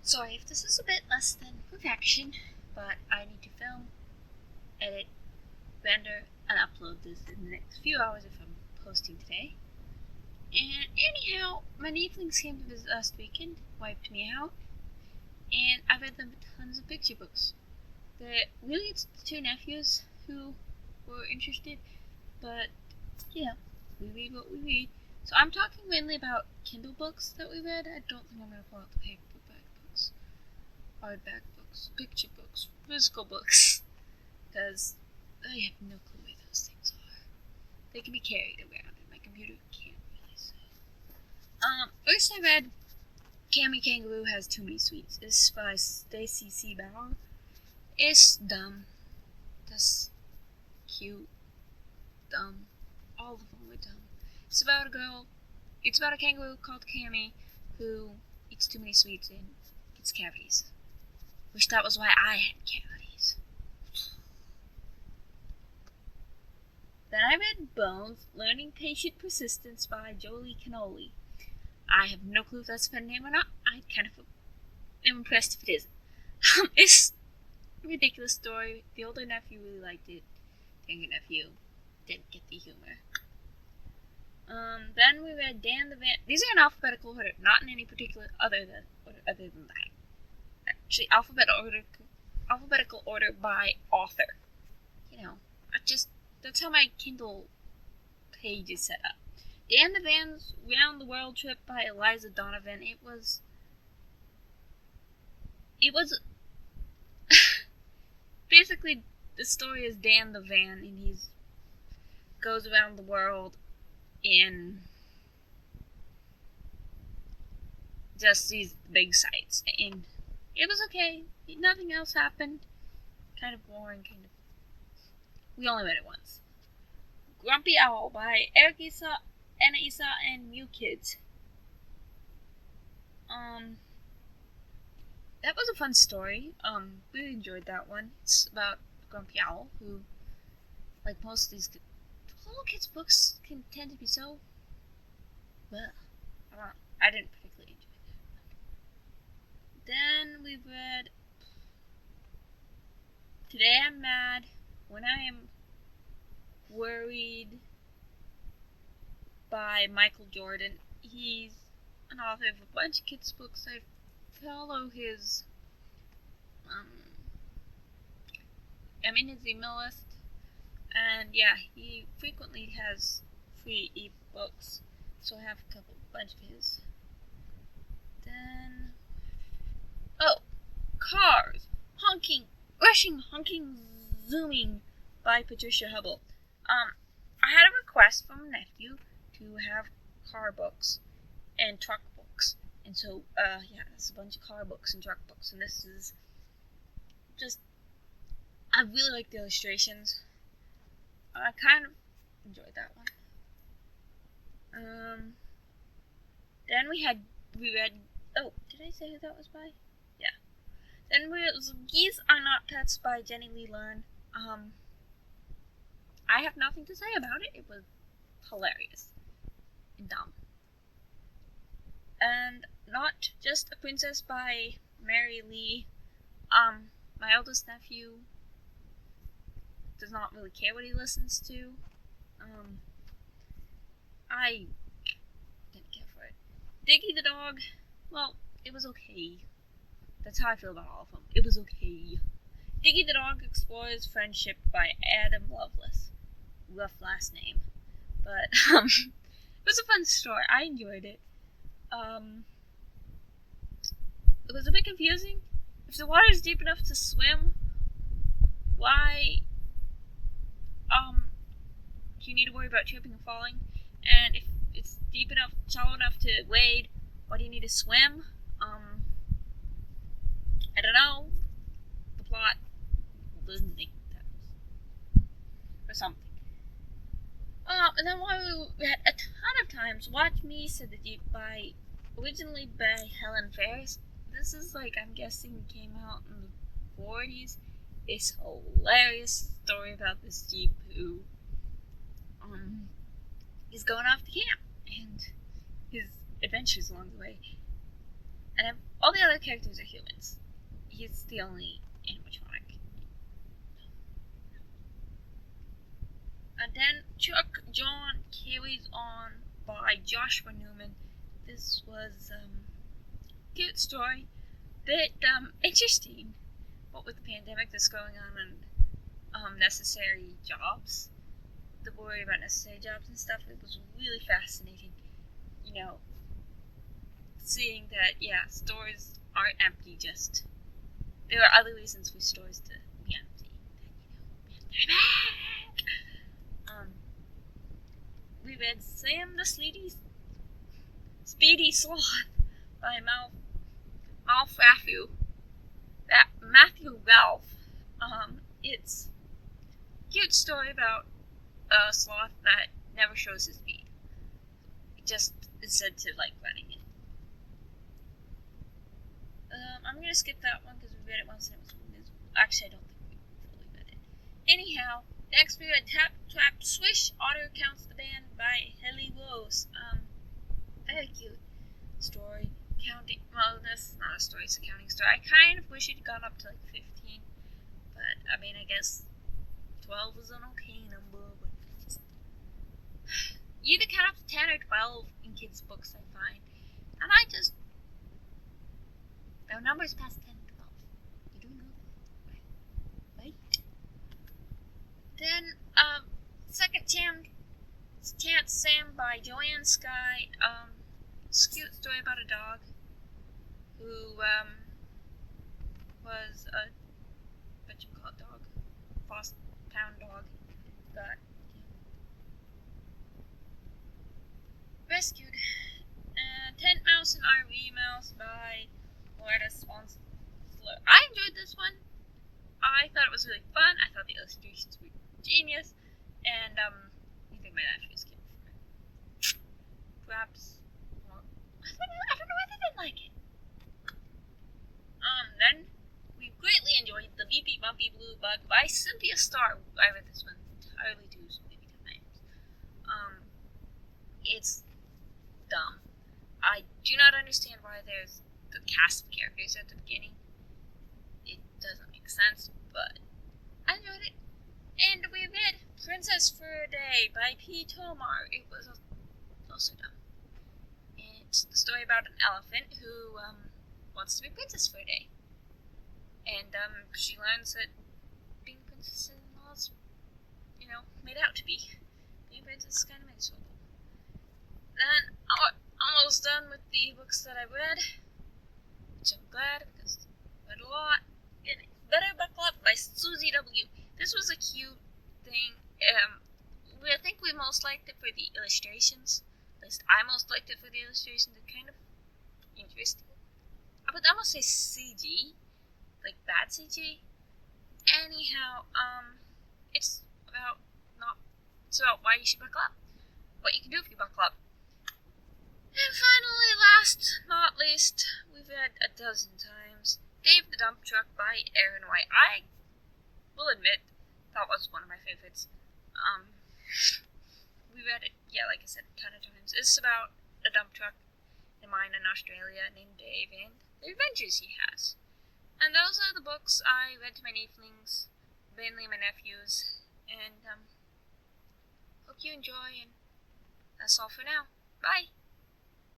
Sorry if this is a bit less than perfection, but I need to film, edit, render, and upload this in the next few hours if I'm posting today. And anyhow, my niephlings came to visit last weekend, wiped me out, and I read them tons of picture books. Really, it's the two nephews who were interested, but yeah, we read what we read. So I'm talking mainly about Kindle books that we read. I don't think I'm going to pull out the paperback books, hardback books, picture books, physical books, because I have no clue where those things are. They can be carried around, and my computer can't really. So, first I read Kangaroo Has Too Many Sweets. It's by Stacy C. Bauer. It's dumb. That's cute. Dumb. All of them were dumb. It's about a girl. It's about a kangaroo called Cammy who eats too many sweets and gets cavities. Wish that was why I had cavities. Then I read Bones, Learning Patient Persistence by Jolie Cannoli. I have no clue if that's a pen name or not. I kind of am impressed if it isn't. It's a ridiculous story. The older nephew really liked it. The younger nephew didn't get the humor. Then we read Dan the Van. These are in alphabetical order, not in any particular other than that. Actually, alphabetical order by author. You know, that's how my Kindle page is set up. Dan the Van's Round the World Trip by Eliza Donovan. It was basically the story is Dan the Van, and he goes around the world in just these big sites, and it was okay. Nothing else happened. Kind of boring, We only read it once. Grumpy Owl by Eric Issa, Anna Issa, and Mew Kids. That was a fun story. Really enjoyed that one. It's about a grumpy owl who, like most of these little kids' books, can tend to be so. Well, I didn't particularly enjoy that. Then we read Today I'm Mad When I Am Worried by Michael Jordan. He's an author of a bunch of kids' books. I follow his I'm in his email list, and yeah, he frequently has free ebooks, so I have a bunch of his. Then Cars, Honking, Rushing, Honking, Zooming by Patricia Hubble. I had a request from a nephew to have car books and truck books, and so it's a bunch of car books and truck books, and this is just, I really like the illustrations. I kind of enjoyed that one. Then we read, did I say who that was by? Yeah. Then Geese Are Not Pets by Jenny Lee Learn. I have nothing to say about it. It was hilarious and dumb. And Not Just a Princess by Mary Lee. My eldest nephew does not really care what he listens to. I didn't care for it. Dicky the Dog, well, it was okay. That's how I feel about all of them. It was okay. Dicky the Dog Explores Friendship by Adam Lovelace. Rough last name. But, it was a fun story. I enjoyed it. It was a bit confusing. If the water is deep enough to swim, why do you need to worry about tripping and falling? And if it's shallow enough to wade, why do you need to swim? I don't know. The plot doesn't make sense. Or something. And then while we had a ton of times, Watch Me Said the Jeep originally by Helen Ferris. This is I'm guessing came out in the 40s. It's a hilarious story about this Jeep who is going off to camp and his adventures along the way. And I've All the other characters are humans. He's the only animatronic. And then Chuck John carries on by Joshua Newman. This was a cute story. Bit interesting. What with the pandemic that's going on and necessary jobs. The worry about necessary jobs and stuff. It was really fascinating. You know, seeing that, stores aren't empty, just there are other reasons for stores to be empty. We read Sam the Speedy Sloth by Matthew Ralph. It's a cute story about a sloth that never shows his speed. It just is said to like running it. I'm gonna skip that one because we read it once and it was miserable. Actually, I don't think we fully read it. Anyhow, next we read Tap Trap Swish Otter Counts the Band by Helly Rose. Very cute story. Counting. Well, this is not a story; it's a counting story. I kind of wish it had gone up to like 15, but I mean, I guess 12 is an okay number. But just you either count up to 10 or 12 in kids' books, I find, and I just. No numbers past 10 and 12. You do know that, right? Then, second Chance Sam by Joanne Skye. It's a cute story about a dog who, was a, dog? Lost pound dog. Got, rescued. Tent Mouse and RV Mouse by I enjoyed this one. I thought it was really fun. I thought the illustrations were genius, and you think my nephews came for it. Perhaps, well, I don't know why they didn't like it. Then we greatly enjoyed the Beepy Bumpy Blue Bug by Cynthia Starr. I read this one entirely too many times. It's dumb. I do not understand why there's the cast of characters at the beginning. It doesn't make sense, but I enjoyed it. And we read Princess for a Day by P. Tomar. It was also dumb. It's the story about an elephant who wants to be princess for a day. And she learns that being a princess in laws, made out to be. Being a princess is kind of miserable. Then, almost done with the books that I read. Which I'm glad because I read a lot. And Better Buckle Up by Susie W. This was a cute thing. I think we most liked it for the illustrations. At least I most liked it for the illustrations. They're kind of interesting. I would almost say CG. Like bad CG. Anyhow, it's about why you should buckle up. What you can do if you buckle up. And finally, last not least, we've read a dozen times Dave the Dump Truck by Aaron White. I will admit that was one of my favorites. We read it, like I said, a ton of times. It's about a dump truck in mine in Australia named Dave and the adventures he has. And those are the books I read to my niephlings, mainly my nephews, and hope you enjoy, and that's all for now. Bye!